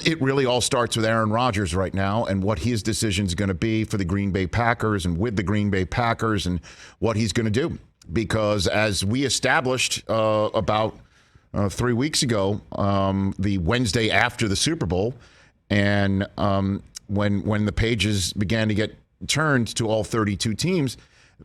it really all starts with Aaron Rodgers right now and what his decision is going to be for the Green Bay Packers and with the Green Bay Packers and what he's going to do. Because as we established about 3 weeks ago, the Wednesday after the Super Bowl, and when the pages began to get turned to all 32 teams,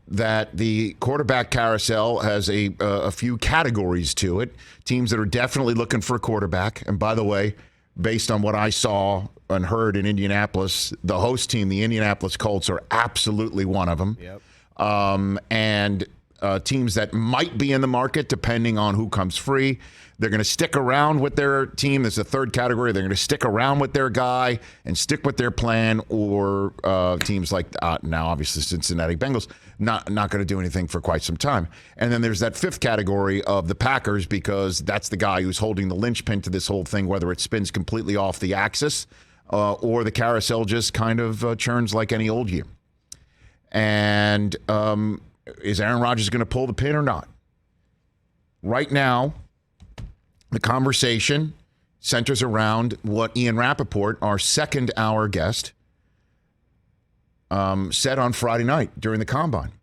that the quarterback carousel has a few categories to it. Teams that are definitely looking for a quarterback. And by the way, based on what I saw and heard in Indianapolis, the host team, the Indianapolis Colts, are absolutely one of them. Yep. And teams that might be in the market, depending on who comes free. They're going to stick around with their team. There's a third category. They're going to stick around with their guy and stick with their plan, or teams like now, obviously, Cincinnati Bengals, not going to do anything for quite some time. And then there's that fifth category of the Packers, because that's the guy who's holding the linchpin to this whole thing, whether it spins completely off the axis or the carousel just kind of churns like any old year. And is Aaron Rodgers going to pull the pin or not? Right now, the conversation centers around what Ian Rappaport, our second-hour guest, said on Friday night during the Combine.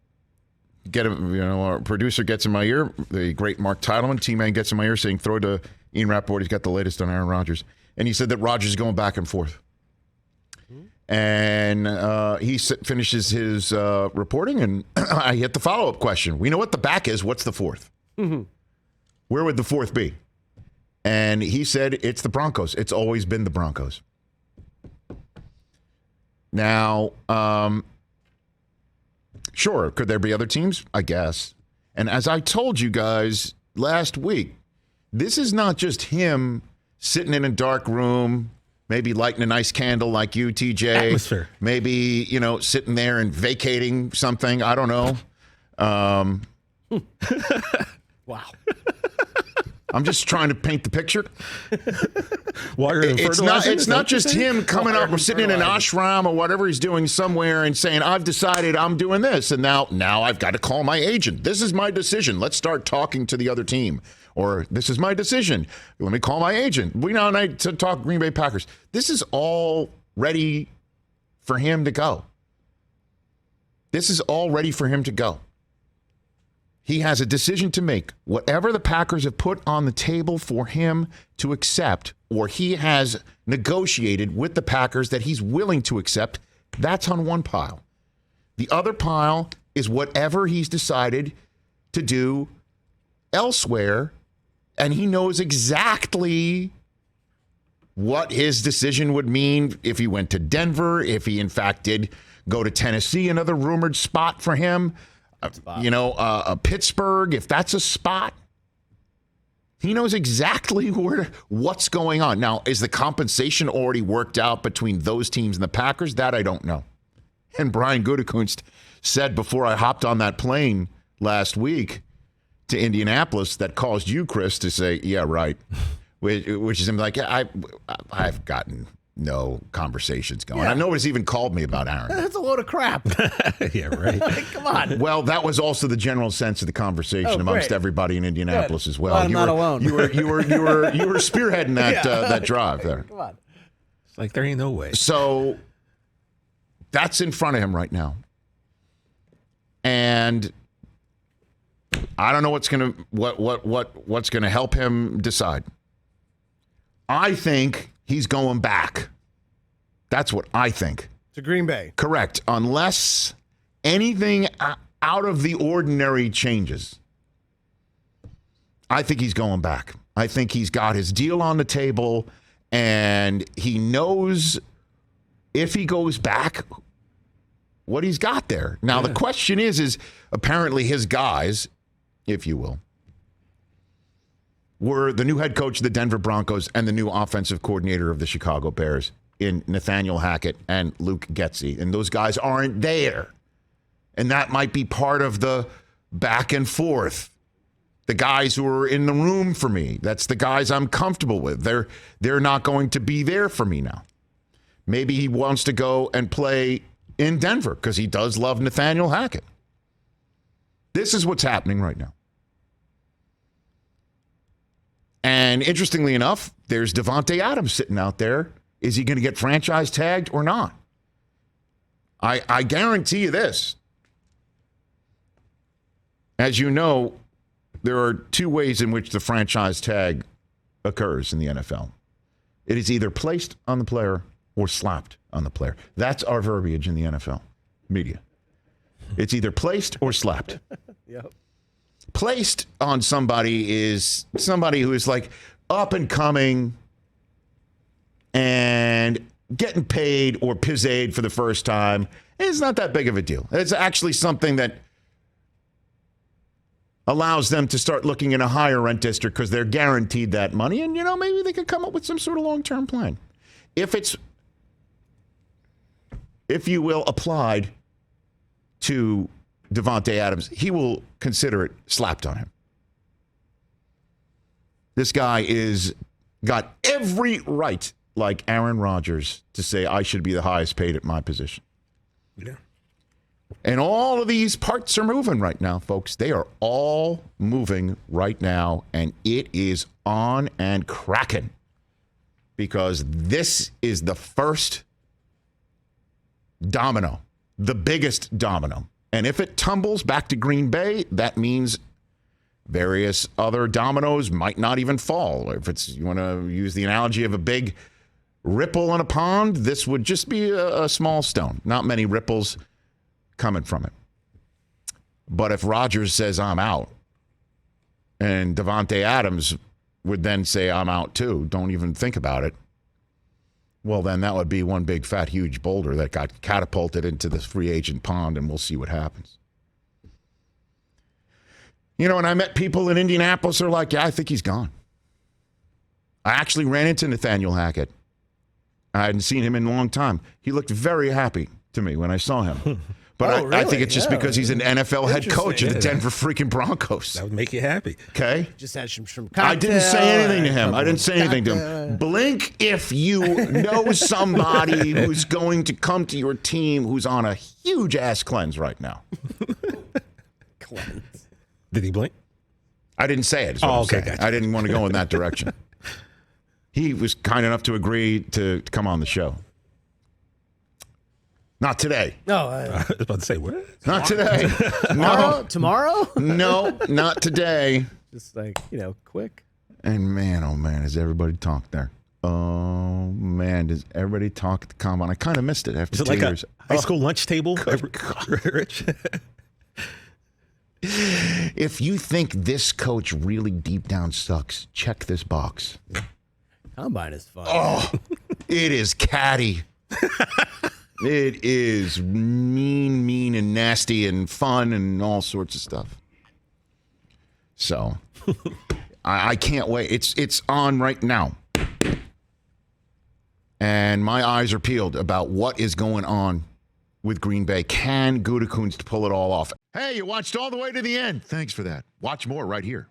Our producer gets in my ear, the great Mark Titleman, T-Man gets in my ear saying, throw to Ian Rappaport, he's got the latest on Aaron Rodgers. And he said that Rodgers is going back and forth. And he finishes his reporting, and I hit the follow-up question. We know what the back is. What's the fourth? Mm-hmm. Where would the fourth be? And he said it's the Broncos. It's always been the Broncos. Now, sure, could there be other teams? I guess. And as I told you guys last week, this is not just him sitting in a dark room, maybe lighting a nice candle like you, TJ. Atmosphere. Maybe, sitting there and vacating something. I don't know. Wow. I'm just trying to paint the picture. It's not just him coming up or sitting in an ashram or whatever he's doing somewhere and saying, I've decided I'm doing this, and now I've got to call my agent. This is my decision. Let's start talking to the other team. Or this is my decision. Let me call my agent. We now need to talk Green Bay Packers. This is all ready for him to go. This is all ready for him to go. He has a decision to make. Whatever the Packers have put on the table for him to accept, or he has negotiated with the Packers that he's willing to accept, that's on one pile. The other pile is whatever he's decided to do elsewhere, and he knows exactly what his decision would mean if he went to Denver, if he in fact did go to Tennessee, another rumored spot for him. Pittsburgh, if that's a spot. He knows exactly what's going on. Now, is the compensation already worked out between those teams and the Packers? That I don't know. And Brian Gutekunst said before I hopped on that plane last week to Indianapolis that caused you, Chris, to say, yeah, right. Which is like, I've gotten no conversations going. Yeah. Nobody's even called me about Aaron. That's a load of crap. Yeah, right. Come on. Well, that was also the general sense of the conversation amongst everybody in Indianapolis as well. Well, I'm not alone. You were spearheading that drive there. Come on. It's like there ain't no way. So that's in front of him right now, and I don't know what's gonna help him decide. I think he's going back. That's what I think. To Green Bay. Correct. Unless anything out of the ordinary changes. I think he's going back. I think he's got his deal on the table, and he knows if he goes back what he's got there. Now, the question is apparently his guys, if you will, were the new head coach of the Denver Broncos and the new offensive coordinator of the Chicago Bears in Nathaniel Hackett and Luke Getsy. And those guys aren't there. And that might be part of the back and forth. The guys who are in the room for me, that's the guys I'm comfortable with. They're not going to be there for me now. Maybe he wants to go and play in Denver because he does love Nathaniel Hackett. This is what's happening right now. And interestingly enough, there's Devontae Adams sitting out there Is he going to get franchise tagged or not? I guarantee you this. As you know, there are two ways in which the franchise tag occurs in the NFL. It is either placed on the player or slapped on the player. That's our verbiage in the NFL media. It's either placed or slapped. Yep. Placed on somebody is somebody who is like up and coming and getting paid or pizzade for the first time. It's not that big of a deal. It's actually something that allows them to start looking in a higher rent district because they're guaranteed that money. And, maybe they could come up with some sort of long-term plan. If you will, applied to Davante Adams, he will consider it slapped on him. This guy is got every right, like Aaron Rodgers, to say I should be the highest paid at my position. Yeah. And all of these parts are moving right now, folks. They are all moving right now, and it is on and cracking because this is the first domino, the biggest domino. And if it tumbles back to Green Bay, that means various other dominoes might not even fall. If you want to use the analogy of a big ripple in a pond, this would just be a small stone. Not many ripples coming from it. But if Rodgers says, I'm out, and Davante Adams would then say, I'm out too, don't even think about it, well, then that would be one big, fat, huge boulder that got catapulted into the free agent pond, and we'll see what happens. And I met people in Indianapolis who are like, yeah, I think he's gone. I actually ran into Nathaniel Hackett. I hadn't seen him in a long time. He looked very happy to me when I saw him. But really? I think it's just because he's an NFL head coach of the Interesting. Denver freaking Broncos. That would make you happy. Okay? Just had some I didn't say anything to him. I didn't say anything to him. Blink if you know somebody who's going to come to your team who's on a huge ass cleanse right now. Cleanse. Did he blink? I didn't say it. Is what I'm okay, saying. gotcha. I didn't want to go in that direction. He was kind enough to agree to come on the show. Not today. No, I was about to say, what? Not today. tomorrow? No, not today. Just like, quick. And man, oh man, has everybody talked there? Oh man, does everybody talk at the combine? I kind of missed it after Is it 2 like years. a high school lunch table? Rich? If you think this coach really deep down sucks, check this box. Combine is fun. Oh, it is catty. It is mean, and nasty, and fun, and all sorts of stuff. So, I can't wait. It's on right now. And my eyes are peeled about what is going on with Green Bay. Can Gutekunst pull it all off? Hey, you watched all the way to the end. Thanks for that. Watch more right here.